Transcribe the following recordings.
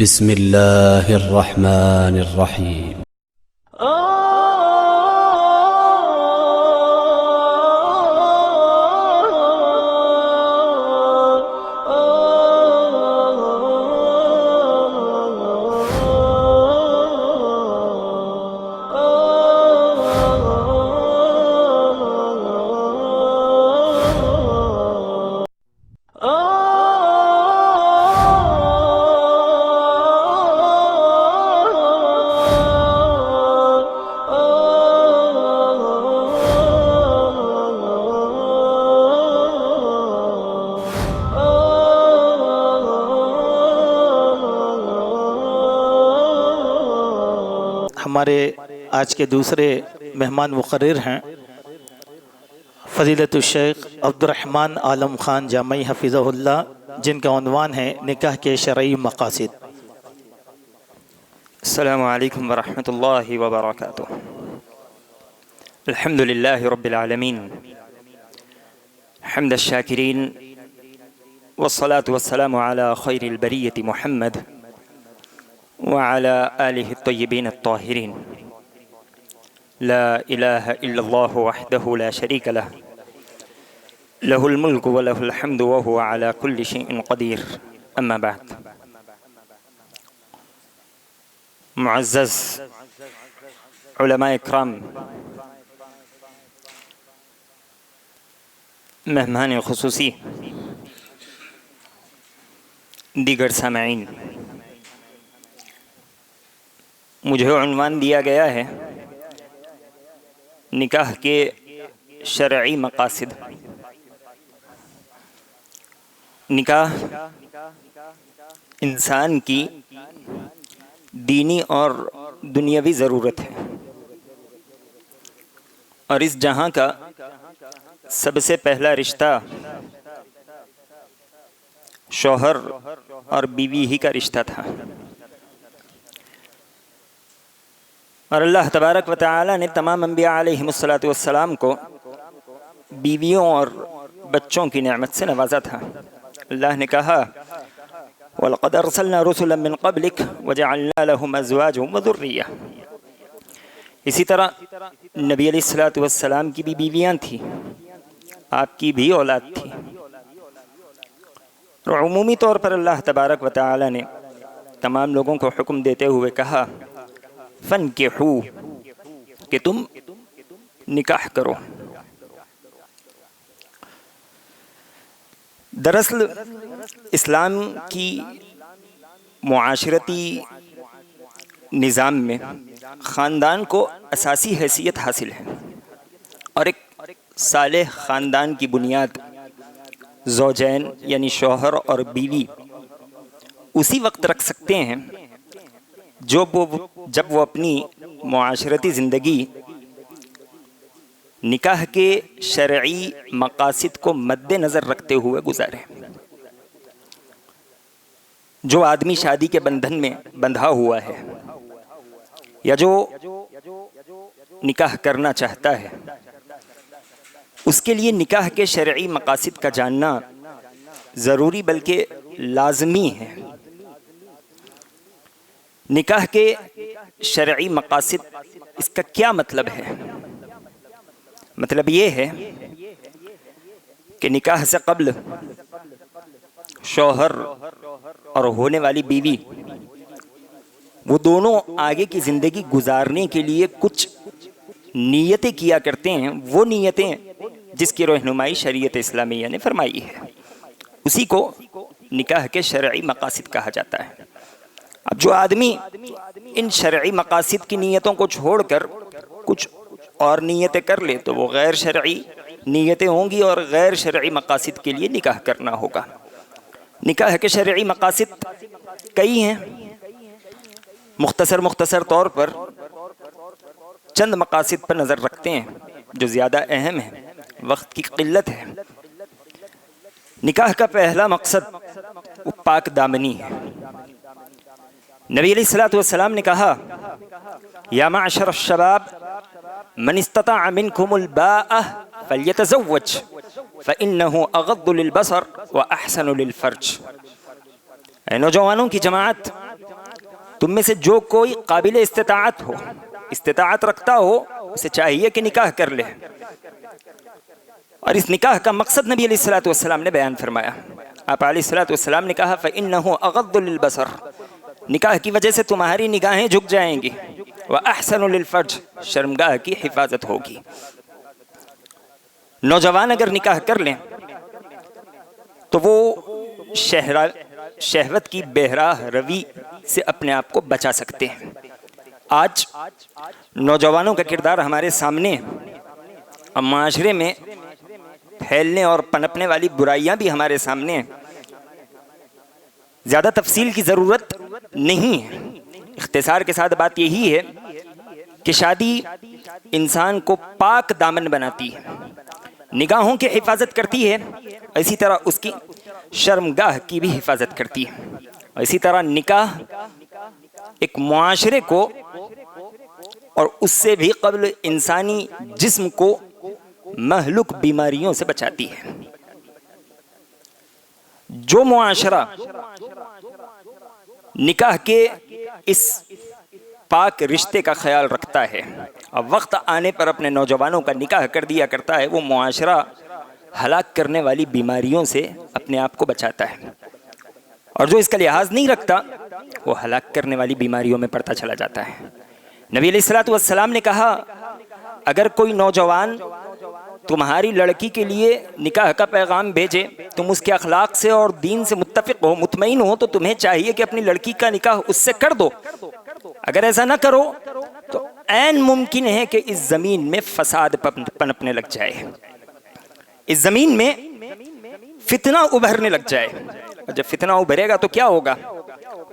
بسم الله الرحمن الرحيم. ہمارے آج کے دوسرے مہمان مقرر ہیں فضیلت الشیخ عبدالرحمن عالم خان جامعی حفظہ اللہ، جن کا عنوان ہے نکاح کے شرعی مقاصد۔ السلام علیکم ورحمۃ اللہ وبرکاتہ۔ الحمد للہ رب العالمین، حمد الشاکرین، والصلاة والسلام علی خیر البریۃ محمد وعلى آلہ الطیبین الطاہرین۔ لا الہ الا اللہ وحدہ لا شریک لہ، لہ الملک ولہ الحمد وہو علی کل شیء قدیر۔ اما بعد، معزز علماء اکرام، مہمان خصوصی، دیگر سامعین، مجھے عنوان دیا گیا ہے نکاح کے شرعی مقاصد۔ نکاح انسان کی دینی اور دنیاوی ضرورت ہے، اور اس جہاں کا سب سے پہلا رشتہ شوہر اور بیوی ہی کا رشتہ تھا، اور اللہ تبارک و تعالی نے تمام انبیاء علیہم السلام کو بیویوں اور بچوں کی نعمت سے نوازا تھا۔ اللہ نے کہا وَلَقَدْ أَرْسَلْنَا رُسُلًا مِّن قَبْلِكَ وَجَعَلْنَا لَهُمْ أَزْوَاجًا وَذُرِّيَّةً۔ اسی طرح نبی علیہ السلام کی بھی بیویاں تھیں، آپ کی بھی اولاد تھی، اور عمومی طور پر اللہ تبارک و تعالی نے تمام لوگوں کو حکم دیتے ہوئے کہا فَانْكِحُوا، کہ تم نکاح کرو۔ دراصل اسلام کی معاشرتی نظام میں خاندان کو اساسی حیثیت حاصل ہے، اور ایک صالح خاندان کی بنیاد زوجین یعنی شوہر اور بیوی اسی وقت رکھ سکتے ہیں جب وہ اپنی معاشرتی زندگی نکاح کے شرعی مقاصد کو مد نظر رکھتے ہوئے گزارے۔ جو آدمی شادی کے بندھن میں بندھا ہوا ہے یا جو نکاح کرنا چاہتا ہے، اس کے لیے نکاح کے شرعی مقاصد کا جاننا ضروری بلکہ لازمی ہے۔ نکاح کے شرعی مقاصد، اس کا کیا مطلب ہے؟ مطلب یہ ہے کہ نکاح سے قبل شوہر اور ہونے والی بیوی وہ دونوں آگے کی زندگی گزارنے کے لیے کچھ نیتیں کیا کرتے ہیں، وہ نیتیں جس کی رہنمائی شریعت اسلامیہ نے فرمائی ہے، اسی کو نکاح کے شرعی مقاصد کہا جاتا ہے۔ اب جو آدمی ان شرعی مقاصد کی نیتوں کو چھوڑ کر کچھ اور نیتیں کر لے تو وہ غیر شرعی نیتیں ہوں گی، اور غیر شرعی مقاصد کے لیے نکاح کرنا ہوگا۔ نکاح کے شرعی مقاصد کئی ہیں، مختصر طور پر چند مقاصد پر نظر رکھتے ہیں جو زیادہ اہم ہیں، وقت کی قلت ہے۔ نکاح کا پہلا مقصد وہ پاک دامنی ہے۔ نبی علیہ السلام نے کہا یا معشر الشباب من استطاع منکم الباءۃ فلیتزوج فإنہ اغض للبصر واحسن للفرج۔ اے نوجوانوں کی جماعت، تم میں سے جو کوئی قابل استطاعت ہو، استطاعت رکھتا ہو، اسے چاہیے کہ نکاح کر لے۔ اور اس نکاح کا مقصد نبی علیہ الصلوۃ والسلام نے بیان فرمایا۔ آپ علیہ الصلوۃ والسلام نے کہا فَإِنَّهُ أَغَضُّ لِلْبَصَرِ، نکاح کی وجہ سے تمہاری نگاہیں جھک جائیں گی، وَأَحْسَنُ لِلْفَرْجِ، شرمگاہ کی حفاظت ہوگی۔ نوجوان اگر نکاح کر لیں تو وہ شہوت کی بہراہ روی سے اپنے آپ کو بچا سکتے ہیں۔ آج نوجوانوں کا کردار ہمارے سامنے، اور معاشرے میں پھیلنے اور پنپنے والی برائیاں بھی ہمارے سامنے ہیں۔ زیادہ تفصیل کی ضرورت نہیں ہے، اختصار کے ساتھ بات یہی ہے کہ شادی انسان کو پاک دامن بناتی ہے، نگاہوں کی حفاظت کرتی ہے، اسی طرح اس کی شرمگاہ کی بھی حفاظت کرتی ہے۔ اسی طرح نکاح ایک معاشرے کو اور اس سے بھی قبل انسانی جسم کو مہلک بیماریوں سے بچاتی ہے۔ جو معاشرہ نکاح کے اس پاک رشتے کا خیال رکھتا ہے اور وقت آنے پر اپنے نوجوانوں کا نکاح کر دیا کرتا ہے، وہ معاشرہ ہلاک کرنے والی بیماریوں سے اپنے آپ کو بچاتا ہے، اور جو اس کا لحاظ نہیں رکھتا وہ ہلاک کرنے والی بیماریوں میں پڑتا چلا جاتا ہے۔ نبی علیہ الصلوۃ والسلام نے کہا اگر کوئی نوجوان تمہاری لڑکی کے لیے نکاح کا پیغام بھیجے، تم اس کے اخلاق سے اور دین سے متفق ہو، مطمئن ہو، تو تمہیں چاہیے کہ اپنی لڑکی کا نکاح اس سے کر دو۔ اگر ایسا نہ کرو تو عین ممکن ہے کہ اس زمین میں فساد پنپنے لگ جائے، اس زمین میں فتنہ ابھرنے لگ جائے، اور جب فتنہ ابھرے گا تو کیا ہوگا؟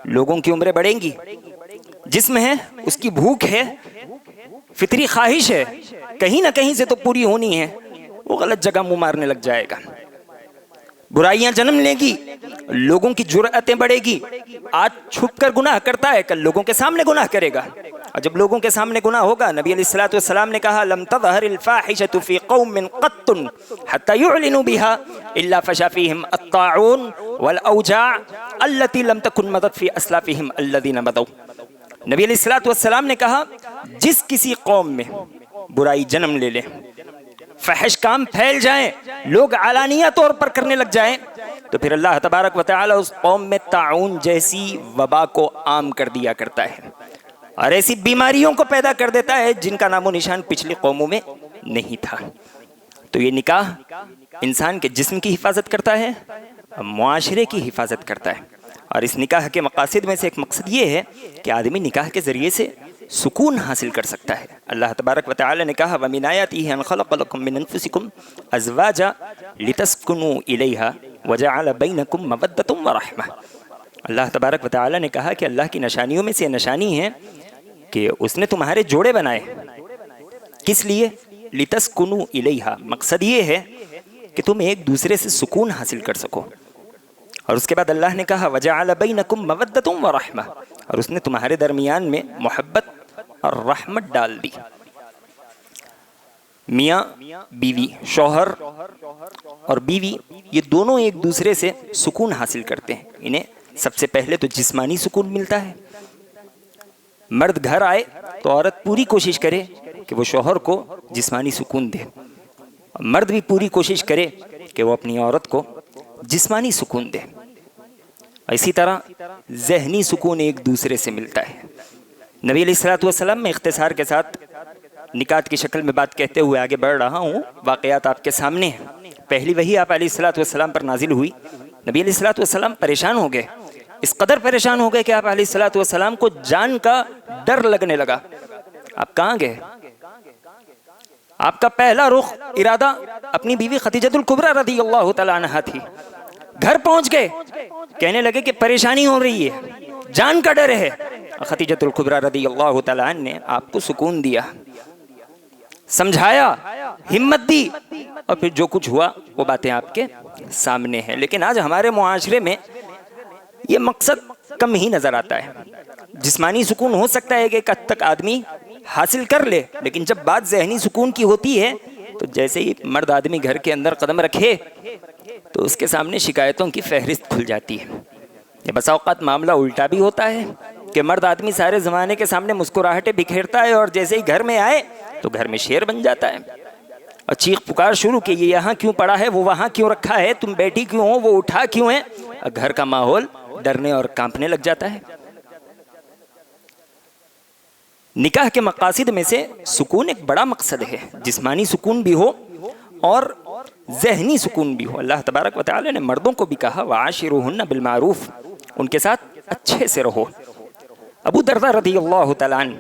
لوگوں کی عمریں بڑھیں گی، جسم ہے اس کی بھوک ہے، فطری خواہش ہے، کہیں نہ کہیں سے تو پوری ہونی ہے، وہ غلط جگہ منہ مارنے لگ جائے گا، برائیاں جنم لے گی، لوگوں کی جرأتیں بڑھے گی، آج چھپ کر گناہ کرتا ہے، کل لوگوں کے سامنے گناہ کرے گا، اور جب لوگوں کے سامنے گناہ ہوگا، نبی علیہ الصلوۃ والسلام نے کہا لم تظہر الفاحشۃ فی قوم قط حتی یعلنوا بها الا فشا فیہم الطاعون والاوجاع التي لم تکن مضت فی اسلافہم الذین مضوا۔ نبی علیہ الصلوۃ والسلام نے کہا جس کسی قوم میں برائی جنم لے لے، فحش کام پھیل جائیں، لوگ علانیہ طور پر کرنے لگ جائیں، تو پھر اللہ تبارک و تعالی اس قوم میں طاعون جیسی وبا کو عام کر دیا کرتا ہے، اور ایسی بیماریوں کو پیدا کر دیتا ہے جن کا نام و نشان پچھلی قوموں میں نہیں تھا۔ تو یہ نکاح انسان کے جسم کی حفاظت کرتا ہے، معاشرے کی حفاظت کرتا ہے، اور اس نکاح کے مقاصد میں سے ایک مقصد یہ ہے کہ آدمی نکاح کے ذریعے سے سکون حاصل کر سکتا ہے۔ اللہ تبارک و تعالی نے کہا وَمِنْ آیَاتِهِ أَنْ خَلَقَ لَكُم مِّنْ أَنفُسِكُمْ أَزْوَاجًا لِتَسْكُنُوا إِلَيْهَا وَجَعَلَ بَيْنَكُم مَّوَدَّةً وَرَحْمَةً۔ اللہ تبارک و تعالی نے کہا کہ اللہ کی نشانیوں میں سے نشانی ہے کہ اس نے تمہارے جوڑے بنائے، کس لیے؟ لِتَسْكُنُوا إِلَيْهَا، مقصد یہ ہے کہ تم ایک دوسرے سے سکون حاصل کر سکو، اور اس کے بعد اللہ نے کہا وَجَعَلَ بَيْنَكُم مَّوَدَّةً وَرَحْمَةً، اور اس نے تمہارے درمیان میں محبت اور رحمت ڈال دی۔ میاں بیوی، شوہر اور بیوی، یہ دونوں ایک دوسرے سے سکون حاصل کرتے ہیں، انہیں سب سے پہلے تو جسمانی سکون ملتا ہے۔ مرد گھر آئے تو عورت پوری کوشش کرے کہ وہ شوہر کو جسمانی سکون دے، مرد بھی پوری کوشش کرے کہ وہ اپنی عورت کو جسمانی سکون دے، اسی طرح ذہنی سکون ایک دوسرے سے ملتا ہے۔ نبی علیہ الصلوۃ والسلام، میں اختصار کے ساتھ نکات کی شکل میں بات کہتے ہوئے آگے بڑھ رہا ہوں، واقعات آپ کے سامنے ہیں۔ پہلی وحی آپ علیہ الصلوۃ والسلام پر نازل ہوئی، نبی علیہ الصلوۃ والسلام پریشان ہو گئے، اس قدر پریشان ہو گئے کہ آپ علیہ الصلوۃ والسلام کو جان کا ڈر لگنے لگا۔ آپ کہاں گئے؟ آپ کا پہلا رخ ارادہ اپنی بیوی خدیجہ الکبریٰ رضی اللہ تعالیٰ عنہا تھی، گھر پہنچ گئے، کہنے لگے کہ پریشانی ہو رہی ہے، جان کا ڈر ہے۔ خدیجہ الکبریٰ رضی اللہ تعالیٰ عنہ نے آپ کو سکون دیا، سمجھایا، ہمت دی، اور پھر جو کچھ ہوا وہ باتیں آپ کے سامنے ہیں۔ لیکن آج ہمارے معاشرے میں یہ مقصد کم ہی نظر آتا ہے۔ جسمانی سکون ہو سکتا ہے کہ ایک حد تک آدمی حاصل کر لے، لیکن جب بات ذہنی سکون کی ہوتی ہے تو جیسے ہی مرد آدمی گھر کے اندر قدم رکھے تو اس کے سامنے شکایتوں کی فہرست کھل جاتی ہے۔ یہ بسا اوقات معاملہ الٹا بھی ہوتا ہے کہ مرد آدمی سارے زمانے کے سامنے مسکراہٹیں بکھیرتا ہے اور جیسے ہی گھر میں آئے تو گھر میں شیر بن جاتا ہے اور چیخ پکار شروع کی، یہ یہاں کیوں پڑا ہے، وہ وہاں کیوں رکھا ہے، تم بیٹھی کیوں ہو، وہ اٹھا کیوں ہے، گھر کا ماحول ڈرنے اور کانپنے لگ جاتا ہے۔ نکاح کے مقاصد میں سے سکون ایک بڑا مقصد ہے، جسمانی سکون بھی ہو اور ذہنی سکون بھی ہو۔ اللہ تبارک و تعالی نے مردوں کو بھی کہا وعاشروہن بالمعروف، ان کے ساتھ اچھے سے رہو۔ ابو درداء رضی اللہ تعالیٰ عنہ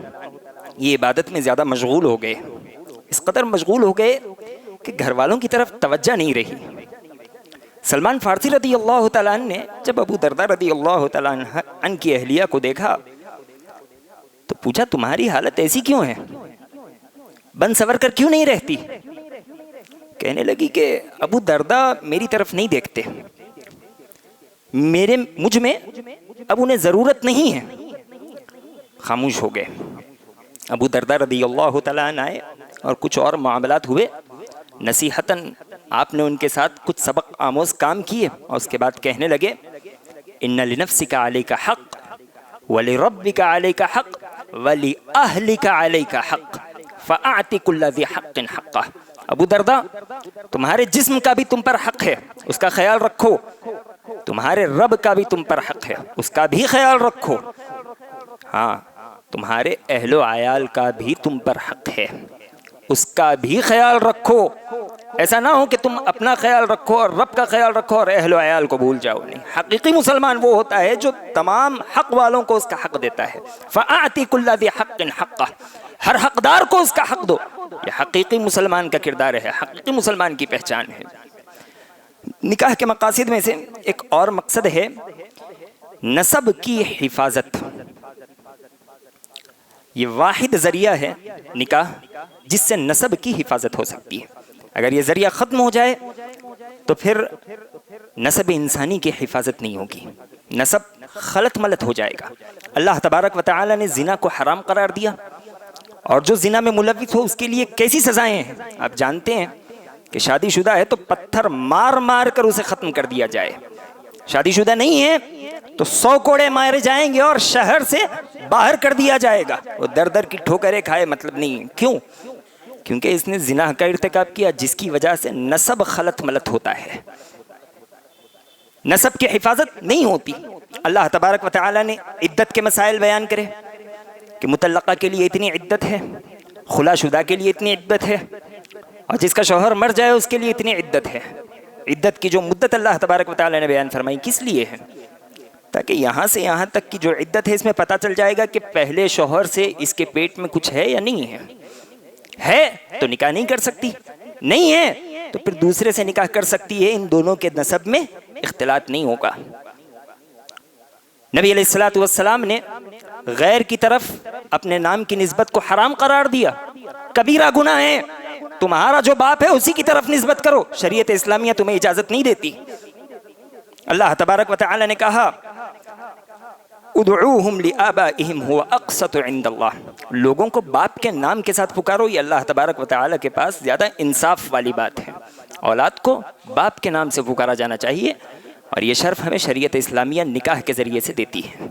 یہ عبادت میں زیادہ مشغول ہو گئے، اس قدر مشغول ہو گئے کہ گھر والوں کی طرف توجہ نہیں رہی۔ سلمان فارسی رضی اللہ تعالیٰ عنہ نے جب ابو درداء رضی اللہ تعالیٰ عنہ کی اہلیہ کو دیکھا تو پوچھا تمہاری حالت ایسی کیوں ہے، بن سور کر کیوں نہیں رہتی؟ کہنے لگی کہ ابو درداء میری طرف نہیں دیکھتے، مجھ میں اب انہیں ضرورت نہیں ہے۔ خاموش ہو گئے۔ ابو درداء رضی اللہ تعالیٰ عنہ آئے اور کچھ اور معاملات ہوئے، نصیحتاً آپ نے ان کے ساتھ کچھ سبق آموز کام کیے اور اس کے بعد کہنے لگے ان لنفسک علیک حق ولربک علیک حق ولأہلک علیک حق فأعط کل ذی حق حقہ۔ ابو درداء تمہارے جسم کا بھی تم پر حق ہے، اس کا خیال رکھو، تمہارے رب کا بھی تم پر حق ہے، اس کا بھی خیال رکھو، ہاں تمہارے اہل و عیال کا بھی تم پر حق ہے، اس کا بھی خیال رکھو۔ ایسا نہ ہو کہ تم اپنا خیال رکھو اور رب کا خیال رکھو اور اہل و عیال کو بھول جاؤ۔ نہیں، حقیقی مسلمان وہ ہوتا ہے جو تمام حق والوں کو اس کا حق دیتا ہے۔ فَأَعْتِ كُلَّ ذِي حَقٍ حَقَّهُ، ہر حقدار کو اس کا حق دو۔ یہ حقیقی مسلمان کا کردار ہے، حقیقی مسلمان کی پہچان ہے۔ نکاح کے مقاصد میں سے ایک اور مقصد ہے نسب کی حفاظت۔ یہ واحد ذریعہ ہے نکاح جس سے نسب کی حفاظت ہو سکتی ہے۔ اگر یہ ذریعہ ختم ہو جائے تو پھر نسب انسانی کی حفاظت نہیں ہوگی، نسب خلط ملط ہو جائے گا۔ اللہ تبارک و تعالی نے زنا کو حرام قرار دیا اور جو زنا میں ملوث ہو اس کے لیے کیسی سزائیں ہیں آپ جانتے ہیں کہ شادی شدہ ہے تو پتھر مار مار کر اسے ختم کر دیا جائے، شادی شدہ نہیں ہے تو 100 کوڑے مارے جائیں گے اور شہر سے باہر کر دیا جائے گا۔ وہ در در کی ٹھوکریں کھائے مطلب نہیں ہے، کیوں؟ کیونکہ اس نے زنا کا ارتکاب کیا جس کی وجہ سے نسب خلط ملط ہوتا ہے، نسب کی حفاظت نہیں ہوتی۔ اللہ تبارک و تعالی نے عدت کے مسائل بیان کرے کہ مطلقہ کے لیے اتنی عدت ہے، خلا شدہ کے لیے اتنی عدت ہے، اور جس کا شوہر مر جائے اس کے لیے اتنی عدت ہے۔ عدت کی جو مدت اللہ تبارک و تعالی نے بیان فرمائی کس لیے ہے؟ تاکہ یہاں سے یہاں تک کی جو عدت ہے اس میں پتہ چل جائے گا کہ پہلے شوہر سے اس کے پیٹ میں کچھ ہے یا نہیں ہے تو نکاح نہیں کر سکتی، نہیں ہے تو پھر دوسرے سے نکاح کر سکتی ہے، ان دونوں کے نسب میں اختلاط نہیں ہوگا۔ نبی علیہ الصلوۃ والسلام نے غیر کی طرف اپنے نام کی نسبت کو حرام قرار دیا، کبیرہ گناہ ہے، تمہارا جو باپ ہے اسی کی طرف نسبت کرو، شریعت اسلامیہ تمہیں اجازت نہیں دیتی۔ اللہ تبارک و تعالی نے کہا ادعوہم لآبائہم هو اقسط عند اللہ، لوگوں کو باپ کے نام کے ساتھ پکارو، یہ اللہ تبارک و تعالی کے پاس زیادہ انصاف والی بات ہے۔ اولاد کو باپ کے نام سے پکارا جانا چاہیے اور یہ شرف ہمیں شریعت اسلامیہ نکاح کے ذریعے سے دیتی ہے۔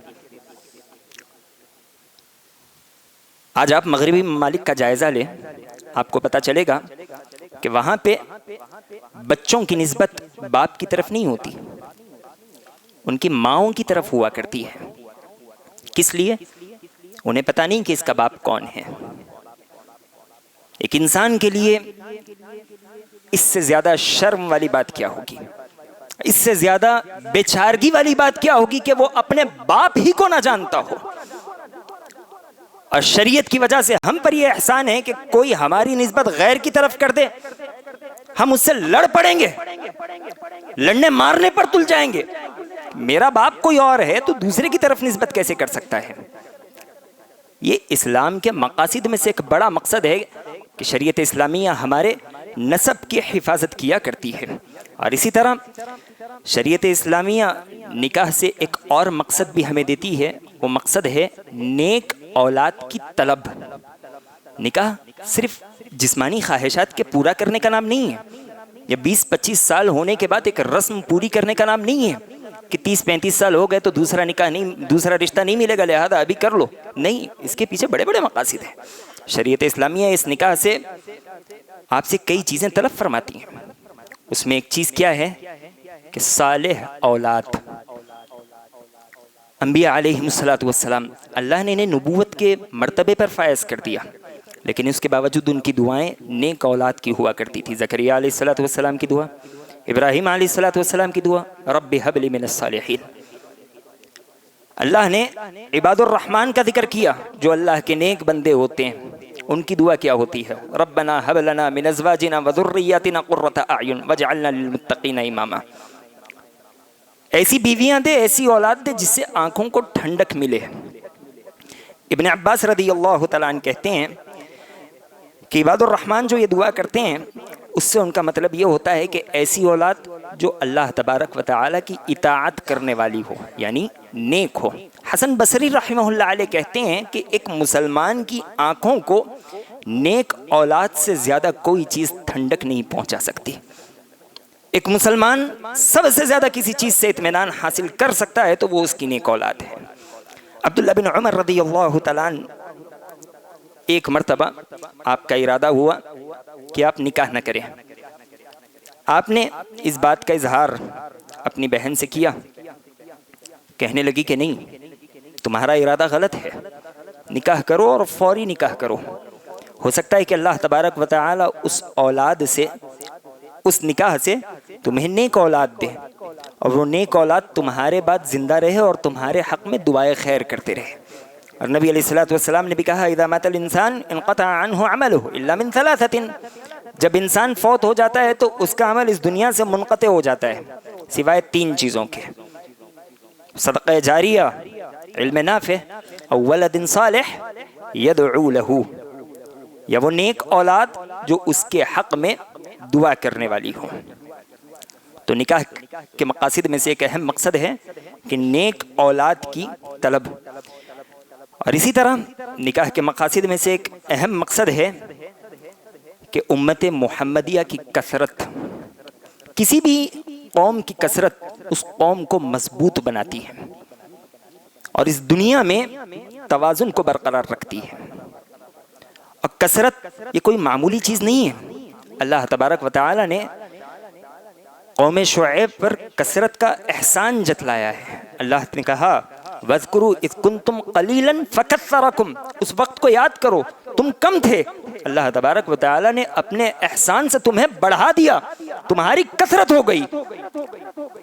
آج آپ مغربی ممالک کا جائزہ لیں، آپ کو پتہ چلے گا کہ وہاں پہ بچوں کی نسبت باپ کی طرف نہیں ہوتی، ان کی ماؤں کی طرف ہوا کرتی ہے۔ کس لیے؟ انہیں پتہ نہیں کہ اس کا باپ کون ہے۔ ایک انسان کے لیے اس سے زیادہ شرم والی بات کیا ہوگی، اس سے زیادہ بیچارگی والی بات کیا ہوگی کہ وہ اپنے باپ ہی کو نہ جانتا ہو۔ اور شریعت کی وجہ سے ہم پر یہ احسان ہے کہ کوئی ہماری نسبت غیر کی طرف کر دے، ہم اس سے لڑ پڑیں گے، لڑنے مارنے پر تل جائیں گے۔ میرا باپ کوئی اور ہے تو دوسرے کی طرف نسبت کیسے کر سکتا ہے؟ یہ اسلام کے مقاصد میں سے ایک بڑا مقصد ہے کہ شریعت اسلامیہ ہمارے نسب کی حفاظت کیا کرتی ہے۔ اور اسی طرح شریعت اسلامیہ نکاح سے ایک اور مقصد بھی ہمیں دیتی ہے، وہ مقصد ہے نیک اولاد کی طلب۔ نکاح صرف جسمانی خواہشات کے پورا کرنے کا نام نہیں ہے، یا 20-25 سال ہونے کے بعد ایک رسم پوری کرنے کا نام نہیں ہے۔ کہ 30-35 سال ہو گئے تو دوسرا نکاح نہیں، دوسرا رشتہ نہیں ملے گا لہذا ابھی کر لو، نہیں، اس کے پیچھے بڑے بڑے مقاصد ہیں۔ شریعت اسلامیہ اس نکاح سے آپ سے کئی چیزیں طلب فرماتی ہیں، اس میں ایک چیز کیا ہے کہ صالح اولاد۔ انبیاء علیہم الصلوۃ والسلام اللہ نے انہیں نبوت کے مرتبے پر فائز کر دیا، لیکن اس کے باوجود ان کی دعائیں نیک اولاد کی ہوا کرتی تھی۔ زکریا علیہ الصلوۃ والسلام کی دعا، ابراہیم علیہ الصلوۃ والسلام کی دعا، رب ہب لی من الصالحین۔ اللہ نے عباد الرحمن کا ذکر کیا جو اللہ کے نیک بندے ہوتے ہیں، ان کی دعا کیا ہوتی ہے؟ ربنا هب لنا من ازواجنا وذرياتنا قرة اعین واجعلنا للمتقین اماما۔ ایسی بیویاں دے، ایسی اولاد دے جس سے آنکھوں کو ٹھنڈک ملے۔ ابن عباس رضی اللہ تعالیٰ عنہ کہتے ہیں کہ عباد الرحمن جو یہ دعا کرتے ہیں اس سے ان کا مطلب یہ ہوتا ہے کہ ایسی اولاد جو اللہ تبارک و تعالیٰ کی اطاعت کرنے والی ہو، یعنی نیک ہو۔ حسن بصری رحمہ اللہ علیہ کہتے ہیں کہ ایک مسلمان کی آنکھوں کو نیک اولاد سے زیادہ کوئی چیز ٹھنڈک نہیں پہنچا سکتی۔ ایک مسلمان سب سے زیادہ کسی چیز سے اطمینان حاصل کر سکتا ہے تو وہ اس کی نیک اولاد ہے۔ عبداللہ بن عمر رضی اللہ تعالیٰ عنہ ایک مرتبہ آپ کا ارادہ ہوا کہ آپ نکاح نہ کریں، آپ نے اس بات کا اظہار اپنی بہن سے کیا، کہنے لگی کہ نہیں، تمہارا ارادہ غلط ہے، نکاح کرو اور فوری نکاح کرو، ہو سکتا ہے کہ اللہ تبارک و تعالی اس اولاد سے، اس نکاح سے تمہیں نیک اولاد دے اور وہ نیک اولاد تمہارے بعد زندہ رہے اور تمہارے حق میں دعائے خیر کرتے رہے۔ اور نبی علیہ الصلوۃ والسلام نے بھی کہا اذا مات الانسان انقطع عنہ عملہ الا من ثلاثۃ، جب انسان فوت ہو جاتا ہے تو اس کا عمل اس دنیا سے منقطع ہو جاتا ہے سوائے 3 چیزوں کے: صدقہ جاریہ، علم نافع، او ولد صالح یدعو لہ، یا وہ نیک اولاد جو اس کے حق میں دعا کرنے والی ہو۔ تو نکاح کے مقاصد میں سے ایک اہم مقصد ہے کہ نیک اولاد کی طلب، اور اسی طرح نکاح کے مقاصد میں سے ایک اہم مقصد ہے کہ امت محمدیہ کی کثرت۔ کسی بھی قوم کی کثرت اس قوم کو مضبوط بناتی ہے اور اس دنیا میں توازن کو برقرار رکھتی ہے۔ اور کثرت یہ کوئی معمولی چیز نہیں ہے۔ اللہ تبارک و تعالی نے قوم شعیب پر کثرت کا احسان جتلایا ہے۔ اللہ نے کہا وَاذْكُرُوا إِذْ كُنْتُمْ قَلِيلًا فَكَثَّرَكُمْ، اس وقت کو یاد کرو تم کم تھے، اللہ تبارک و تعالی نے اپنے احسان سے تمہیں بڑھا دیا، تمہاری کثرت ہو گئی۔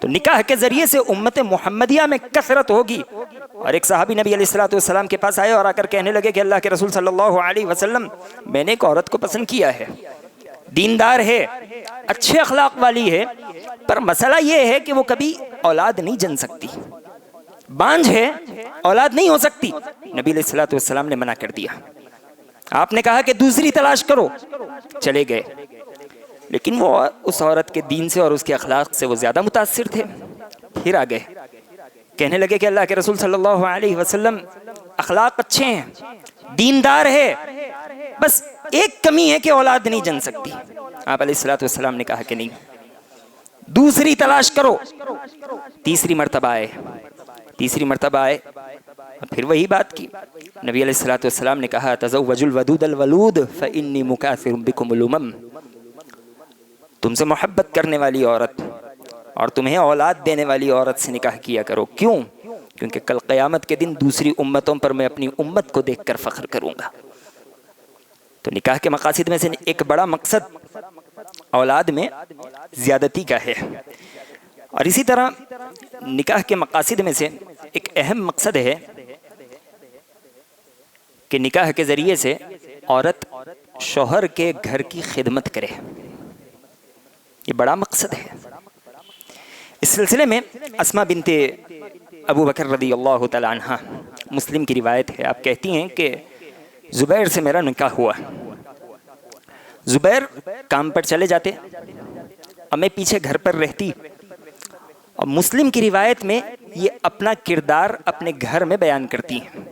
تو نکاح کے ذریعے سے امت محمدیہ میں کثرت ہوگی۔ اور ایک صحابی نبی علیہ الصلوۃ والسلام کے پاس آئے اور آ کر کہنے لگے کہ اللہ کے رسول صلی اللہ علیہ وسلم، میں نے ایک عورت کو پسند کیا ہے، دیندار ہے، اچھے اخلاق والی ہے، پر مسئلہ یہ ہے کہ وہ کبھی اولاد نہیں جن سکتی، بانجھ ہے، اولاد نہیں ہو سکتی۔ نبی علیہ الصلوۃ والسلام نے منع کر دیا۔ آپ نے کہا کہ دوسری تلاش کرو، چلے گئے، لیکن وہ اس عورت کے دین سے اور اس کے اخلاق سے وہ زیادہ متاثر تھے، پھر آ گئے، کہنے لگے کہ اللہ کے رسول صلی اللہ علیہ وسلم اخلاق اچھے ہیں، دیندار ہے، بس ایک کمی ہے کہ اولاد نہیں جن سکتی۔ آپ علیہ الصلوۃ والسلام نے کہا کہ نہیں، دوسری تلاش کرو۔ تیسری مرتبہ آئے، پھر وہی بات کی۔ نبی علیہ الصلوۃ والسلام نے کہا تزوجوا الودود الولود فانی مکاثر بکم الامم، تم سے محبت کرنے والی عورت اور تمہیں اولاد دینے والی عورت سے نکاح کیا کرو۔ کیوں؟ کیونکہ کل قیامت کے دن دوسری امتوں پر میں اپنی امت کو دیکھ کر فخر کروں گا۔ تو نکاح کے مقاصد میں سے ایک بڑا مقصد اولاد میں زیادتی کا ہے، اور اسی طرح نکاح کے مقاصد میں سے ایک اہم مقصد ہے کہ نکاح کے ذریعے سے عورت شوہر کے گھر کی خدمت کرے، یہ بڑا مقصد ہے۔ اس سلسلے میں اسماء بنت ابو بکر رضی اللہ تعالی عنہ، مسلم کی روایت ہے، آپ کہتی ہیں کہ زبیر سے میرا نکاح ہوا، زبیر کام پر چلے جاتے اور میں پیچھے گھر پر رہتی، اور مسلم کی روایت میں یہ اپنا کردار اپنے گھر میں بیان کرتی ہیں،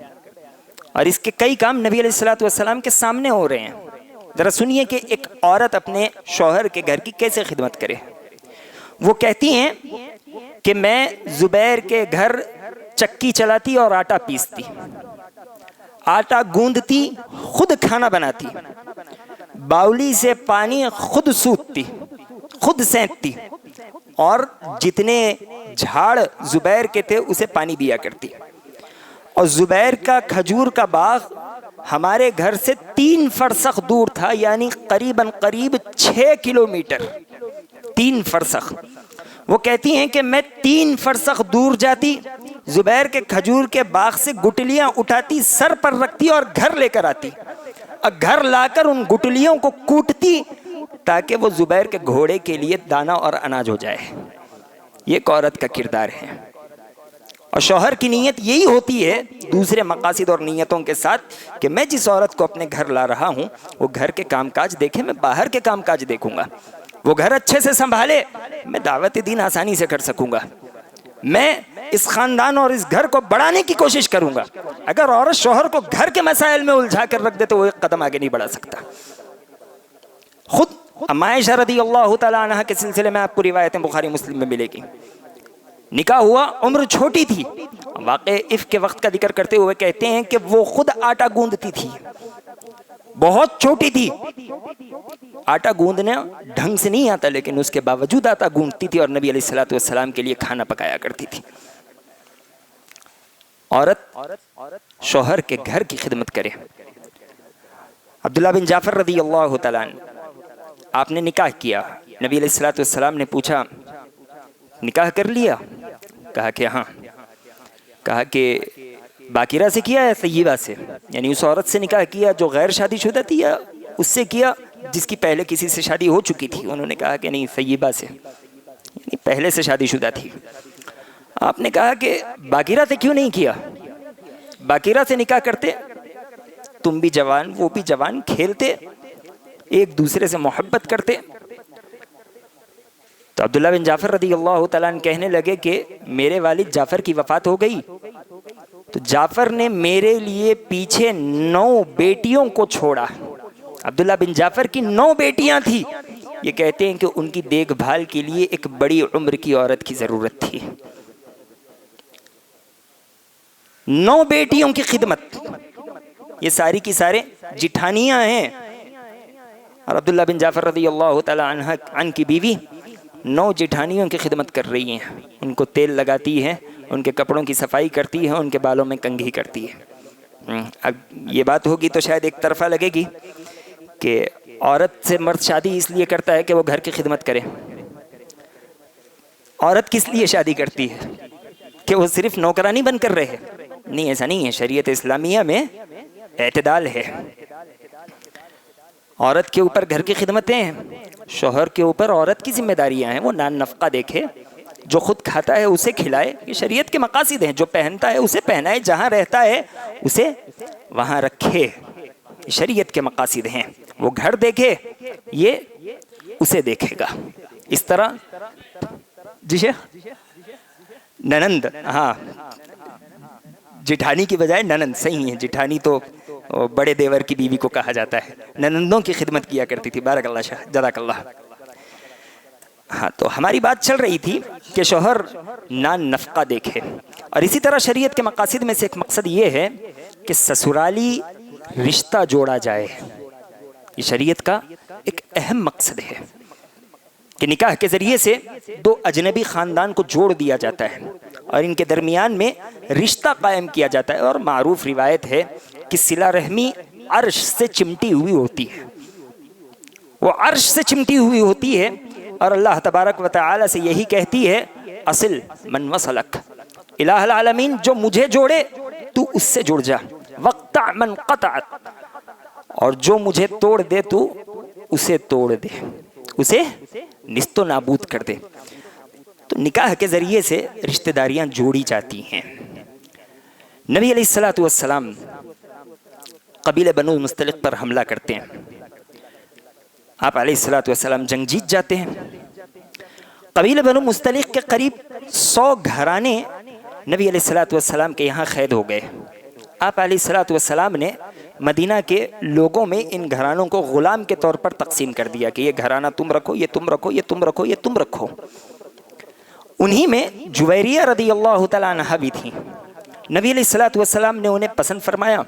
اور اس کے کئی کام نبی علیہ الصلوۃ والسلام کے سامنے ہو رہے ہیں۔ ذرا سنیے کہ ایک عورت اپنے شوہر کے گھر کی کیسے خدمت کرے۔ وہ کہتی ہیں کہ میں زبیر کے گھر چکی چلاتی اور آٹا پیستی، آٹا گوندتی، خود کھانا بناتی، باولی سے پانی خود سوتتی، خود سینکتی، اور جتنے جھاڑ زبیر کے تھے اسے پانی دیا کرتی۔ اور زبیر کا کھجور کا باغ ہمارے گھر سے 3 فرسخ دور تھا، یعنی قریباً 6 کلومیٹر، 3 فرسخ۔ وہ کہتی ہیں کہ میں 3 فرسخ دور جاتی، زبیر کے کھجور کے باغ سے گٹلیاں اٹھاتی، سر پر رکھتی اور گھر لے کر آتی، اور گھر لا کر ان گٹلیوں کو کوٹتی تاکہ وہ زبیر کے گھوڑے کے لیے دانہ اور اناج ہو جائے۔ یہ ایک عورت کا کردار ہے، اور شوہر کی نیت یہی ہوتی ہے دوسرے مقاصد اور نیتوں کے ساتھ کہ میں جس عورت کو اپنے گھر لا رہا ہوں وہ گھر کے کام کاج دیکھے، میں باہر کے کام کاج دیکھوں گا، وہ گھر اچھے سے سنبھالے، میں دعوت دین آسانی سے کر سکوں گا، میں اس خاندان اور اس گھر کو بڑھانے کی کوشش کروں گا۔ اگر عورت شوہر کو گھر کے مسائل میں الجھا کر رکھ دے تو وہ ایک قدم آگے نہیں بڑھا سکتا۔ خود اما عائشہ رضی اللہ تعالیٰ عنہ کے سلسلے میں آپ کو روایتیں بخاری مسلم میں ملے گی، نکاح ہوا، عمر چھوٹی تھی، واقع عفق کے وقت کا ذکر کرتے ہوئے کہتے ہیں کہ وہ خود آٹا گوندتی تھی، بہت چھوٹی تھی، آٹا گوندنا ڈھنگ سے نہیں آتا لیکن اس کے باوجود آٹا گوندتی تھی اور نبی علیہ الصلوۃ والسلام کے لیے کھانا پکایا کرتی تھی۔ عورت شوہر کے گھر کی خدمت کرے۔ عبداللہ بن جعفر رضی اللہ تعالیٰ عنہ، آپ نے نکاح کیا، نبی علیہ الصلوۃ والسلام نے پوچھا نکاح کر لیا؟ کہا کہ ہاں۔ کہا کہ باکرہ سے کیا یا طیبہ سے؟ یعنی اس عورت سے نکاح کیا جو غیر شادی شدہ تھی یا اس سے کیا جس کی پہلے کسی سے شادی ہو چکی تھی؟ انہوں نے کہا کہ نہیں، طیبہ سے، یعنی پہلے سے شادی شدہ تھی۔ آپ نے کہا کہ باکرہ سے کیوں نہیں کیا؟ باکرہ سے نکاح کرتے، تم بھی جوان وہ بھی جوان، کھیلتے، ایک دوسرے سے محبت کرتے۔ تو عبداللہ بن جعفر رضی اللہ تعالیٰ عنہ کہنے لگے کہ میرے والد جعفر کی وفات ہو گئی تو جعفر نے میرے لیے پیچھے 9 بیٹیوں کو چھوڑا۔ عبداللہ بن جعفر کی 9 بیٹیاں تھیں، یہ کہتے ہیں کہ ان کی دیکھ بھال کے لیے ایک بڑی عمر کی عورت کی ضرورت تھی۔ 9 بیٹیوں کی خدمت، یہ ساری کی سارے جٹھانیاں ہیں، اور عبداللہ بن جعفر رضی اللہ تعالیٰ عنہ کی بیوی 9 جٹھانیوں کی خدمت کر رہی ہیں، ان کو تیل لگاتی ہے، ان کے کپڑوں کی صفائی کرتی ہے، ان کے بالوں میں کنگھی کرتی ہے۔ اب یہ بات ہوگی تو شاید ایک طرفہ لگے گی کہ عورت سے مرد شادی اس لیے کرتا ہے کہ وہ گھر کی خدمت کرے۔ عورت کس لیے شادی کرتی ہے؟ کہ وہ صرف نوکرانی بن کر رہے؟ نہیں، ایسا نہیں ہے، شریعت اسلامیہ میں اعتدال ہے۔ عورت کے اوپر گھر کی خدمتیں ہیں، شوہر کے اوپر عورت کی ذمہ داریاں ہیں، وہ نان نفقہ دیکھے، جو خود کھاتا ہے اسے کھلائے، یہ شریعت کے مقاصد ہیں، جو پہنتا ہے اسے پہنائے، جہاں رہتا ہے اسے وہاں رکھے، یہ شریعت کے مقاصد ہیں۔ وہ گھر دیکھے، یہ اسے دیکھے گا۔ اس طرح جی شیخ ننند، ہاں جٹھانی کی بجائے ننند صحیح ہے، جٹھانی تو بڑے دیور کی بیوی کو کہا جاتا ہے، ننندوں کی خدمت کیا کرتی تھی۔ بارک اللہ شاہ، جزاک اللہ۔ ہاں، تو ہماری بات چل رہی تھی کہ شوہر نان نفقہ دیکھے، اور اسی طرح شریعت کے مقاصد میں سے ایک مقصد یہ ہے کہ سسرالی رشتہ جوڑا جائے۔ یہ شریعت کا ایک اہم مقصد ہے کہ نکاح کے ذریعے سے 2 اجنبی خاندان کو جوڑ دیا جاتا ہے اور ان کے درمیان میں رشتہ قائم کیا جاتا ہے، اور معروف روایت ہے کہ صلہ رحمی عرش سے چمٹی ہوئی ہوتی ہے، وہ عرش سے چمٹی ہوئی ہوتی ہے، اور اللہ تبارک و تعالی سے یہی کہتی ہے اصل من وصلک، الہ العالمین جو مجھے جوڑے تو اس سے جڑ جا، وقطع من قطعت، اور جو مجھے توڑ دے تو اسے توڑ دے، اسے نست و نابود کر دے۔ تو نکاح کے ذریعے سے رشتہ داریاں جوڑی جاتی ہیں۔ نبی علیہ الصلوۃ والسلام قبیلہ بنو مستلق پر حملہ کرتے ہیں، آپ علیہ الصلوۃ والسلام جنگ جیت جاتے ہیں۔ قبیلہ بنو مستلق کے قریب 100 گھرانے نبی علیہ الصلوۃ والسلام کے یہاں قید ہو گئے۔ آپ علیہ الصلوۃ والسلام نے مدینہ کے لوگوں میں ان گھرانوں کو غلام کے طور پر تقسیم کر دیا کہ یہ گھرانہ تم رکھو، یہ تم رکھو، یہ تم رکھو، یہ تم رکھو، انہی میں جویریہ رضی اللہ تعالیٰ عنہ بھی تھیں. نبی علیہ الصلوۃ والسلام نے انہیں پسند فرمایا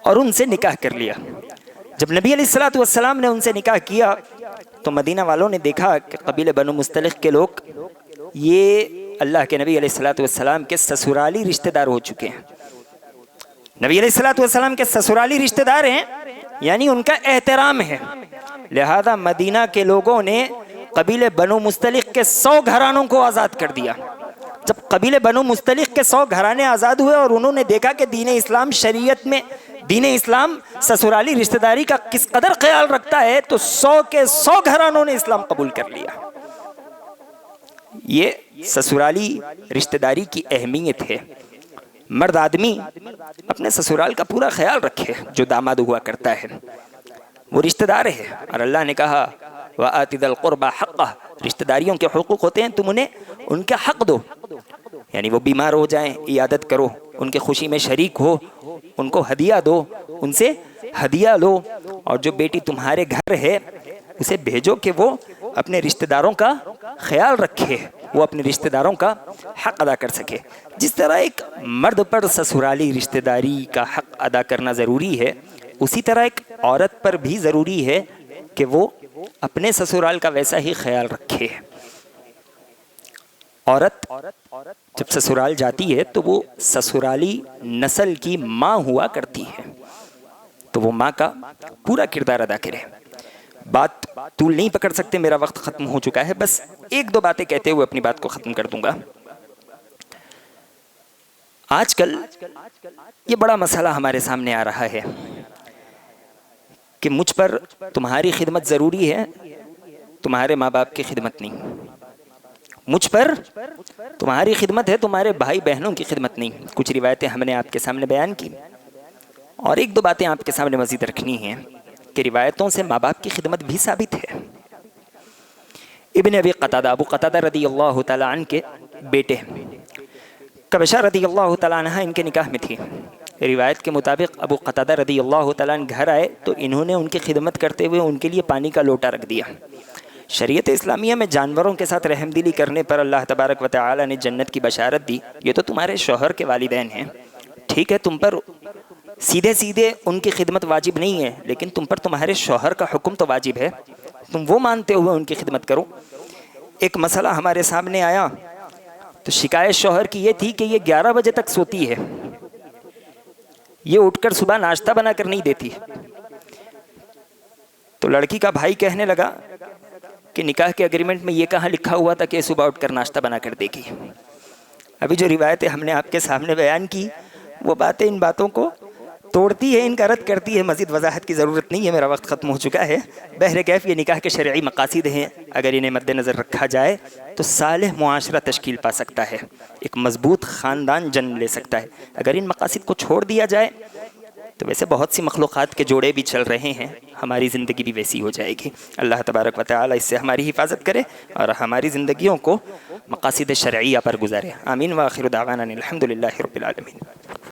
اور ان سے نکاح کر لیا. جب نبی علیہ الصلوۃ والسلام نے ان سے نکاح کیا تو مدینہ والوں نے دیکھا کہ قبیلہ بنو مستلق کے لوگ یہ اللہ کے نبی علیہ الصلوۃ والسلام کے سسرالی رشتہ دار ہو چکے ہیں. نبی علیہ الصلوۃ والسلام کے سسرالی رشتہ دار ہیں یعنی ان کا احترام ہے. لہذا مدینہ کے لوگوں نے قبیلہ بنو مستلق کے 100 گھرانوں کو آزاد کر دیا. جب قبیلہ بنو مستلق کے 100 گھرانے آزاد ہوئے اور انہوں نے دیکھا کہ دین اسلام شریعت میں دین اسلام سسرالی رشتہ داری کا کس قدر خیال رکھتا ہے تو 100 کے 100 گھرانوں نے اسلام قبول کر لیا. یہ سسرالی رشتہ داری کی اہمیت ہے. مرد آدمی اپنے سسرال کا پورا خیال رکھے. جو داماد ہوا کرتا ہے وہ رشتہ دار ہے. اور اللہ نے کہا وَآتِ ذَا الْقُرْبَى حَقَّهُ، رشتہ داریوں کے حقوق ہوتے ہیں، تم انہیں ان کا حق دو. یعنی وہ بیمار ہو جائیں عیادت کرو، ان کے خوشی میں شریک ہو، ان کو ہدیہ دو، ان سے ہدیہ لو. اور جو بیٹی تمہارے گھر ہے اسے بھیجو کہ وہ اپنے رشتہ داروں کا خیال رکھے، وہ اپنے رشتہ داروں کا حق ادا کر سکے. جس طرح ایک مرد پر سسرالی رشتہ داری کا حق ادا کرنا ضروری ہے، اسی طرح ایک عورت پر بھی ضروری ہے کہ وہ اپنے سسرال کا ویسا ہی خیال رکھے. عورت جب سسرال جاتی ہے تو وہ سسرالی نسل کی ماں ہوا کرتی ہے، تو وہ ماں کا پورا کردار ادا کرے. بات طول نہیں پکڑ سکتے، میرا وقت ختم ہو چکا ہے. بس ایک دو باتیں کہتے ہوئے اپنی بات کو ختم کر دوں گا. آج کل یہ بڑا مسئلہ ہمارے سامنے آ رہا ہے کہ مجھ پر تمہاری خدمت ضروری ہے، تمہارے ماں باپ کی خدمت نہیں. مجھ پر تمہاری خدمت ہے، تمہارے بھائی بہنوں کی خدمت نہیں. کچھ روایتیں ہم نے آپ کے سامنے بیان کی اور ایک دو باتیں آپ کے سامنے مزید رکھنی ہیں کہ روایتوں سے ماں باپ کی خدمت بھی ثابت ہے. ابن ابی قتادہ، ابو قتادہ رضی اللہ تعالیٰ عنہ کے بیٹے کبشہ رضی اللہ تعالیٰ عنہ ان کے نکاح میں تھی. روایت کے مطابق ابو قتادہ رضی اللہ تعالیٰ عنہ گھر آئے تو انہوں نے ان کی خدمت کرتے ہوئے ان کے لیے پانی کا لوٹا رکھ دیا. شریعت اسلامیہ میں جانوروں کے ساتھ رحم دلی کرنے پر اللہ تبارک و تعالیٰ نے جنت کی بشارت دی. یہ تو تمہارے شوہر کے والدین ہیں، ٹھیک ہے تم پر سیدھے سیدھے ان کی خدمت واجب نہیں ہے، لیکن تم پر تمہارے شوہر کا حکم تو واجب ہے، تم وہ مانتے ہوئے ان کی خدمت کرو. ایک مسئلہ ہمارے سامنے آیا تو شکایت شوہر کی یہ تھی کہ یہ 11 بجے تک سوتی ہے، یہ اٹھ کر صبح ناشتہ بنا کر نہیں دیتی. تو لڑکی کا بھائی کہنے لگا کہ نکاح کے اگریمنٹ میں یہ کہاں لکھا ہوا تھا کہ صبح اٹھ کر ناشتہ بنا کر دے گی. ابھی جو روایتیں ہم نے آپ کے سامنے بیان کی وہ باتیں ان باتوں کو توڑتی ہے، ان کا رد کرتی ہے. مزید وضاحت کی ضرورت نہیں ہے، میرا وقت ختم ہو چکا ہے. بہرکیف یہ نکاح کے شرعی مقاصد ہیں، اگر انہیں مد نظر رکھا جائے تو صالح معاشرہ تشکیل پا سکتا ہے، ایک مضبوط خاندان جنم لے سکتا ہے. اگر ان مقاصد کو چھوڑ دیا جائے تو ویسے بہت سی مخلوقات کے جوڑے بھی چل رہے ہیں، ہماری زندگی بھی ویسی ہو جائے گی. اللہ تبارک و تعالی اس سے ہماری حفاظت کرے اور ہماری زندگیوں کو مقاصد شرعیہ پر گزارے. آمین. وآخر دعوانا الحمد للہ رب العالمین.